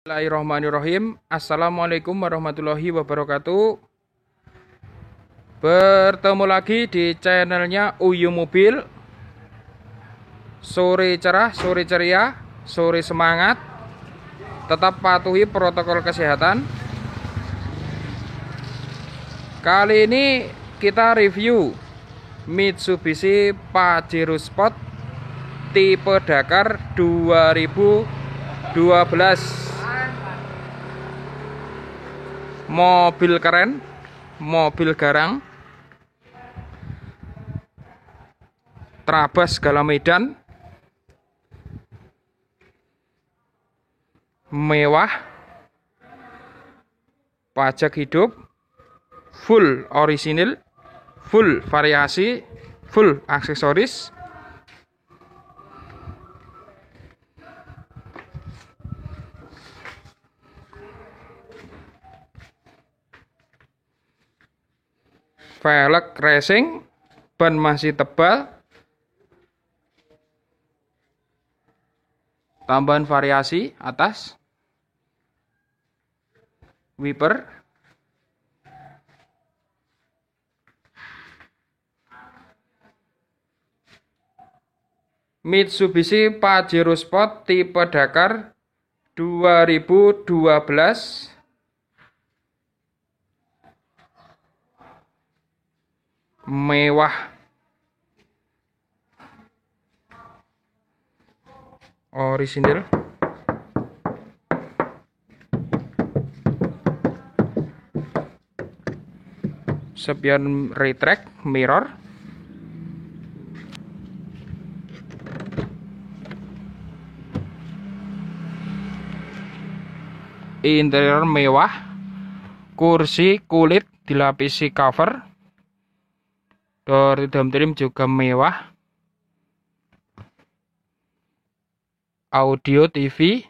Bismillahirrahmanirrahim. Assalamualaikum warahmatullahi wabarakatuh. Bertemu lagi di channelnya Uyu Mobil. Sore cerah, sore ceria, sore semangat. Tetap patuhi protokol kesehatan. Kali ini kita review Mitsubishi Pajero Sport tipe Dakar 2012. Mobil keren, mobil garang, terabas segala medan, mewah, pajak hidup, full orisinil, full variasi, full aksesoris. Velg racing, ban masih tebal, tambahan variasi atas, wiper, Mitsubishi Pajero Sport tipe Dakar 2012. Mewah, orisinil, spion retract mirror, interior mewah, kursi kulit dilapisi cover, door dalam trim juga mewah, audio TV,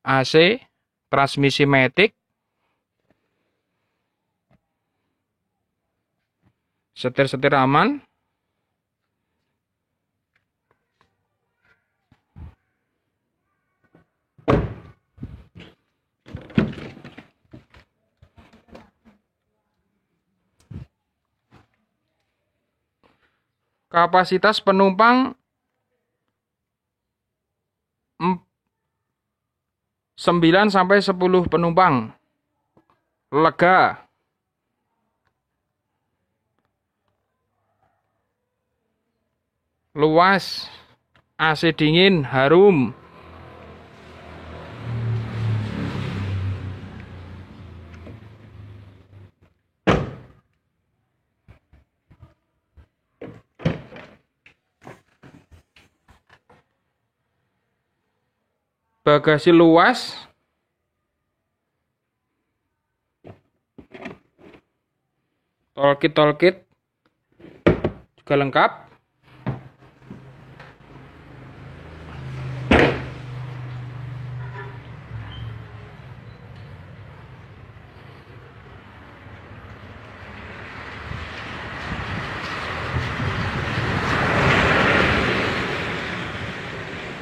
AC, transmisi matic, setir-setir aman, kapasitas penumpang 9 sampai 10 penumpang. Lega. Luas. AC dingin, harum. Bagasi luas, toolkit juga lengkap.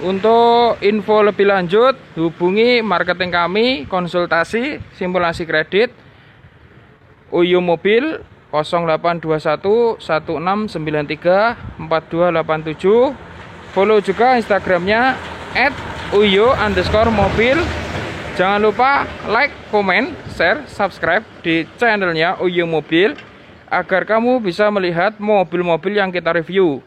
Untuk info lebih lanjut, hubungi marketing kami, konsultasi, simulasi kredit, Uyu Mobil 0821 1693 4287. Follow juga Instagramnya @uyo_mobil. Jangan lupa like, komen, share, subscribe di channelnya Uyu Mobil agar kamu bisa melihat mobil-mobil yang kita review.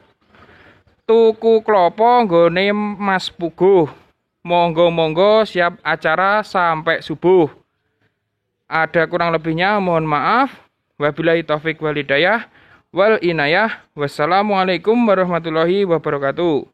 Tuku klopo nggone Mas Puguh. Monggo siap acara sampai subuh. Ada kurang lebihnya mohon maaf. Wabillahi taufik wal hidayah wal inayah. Wassalamualaikum warahmatullahi wabarakatuh.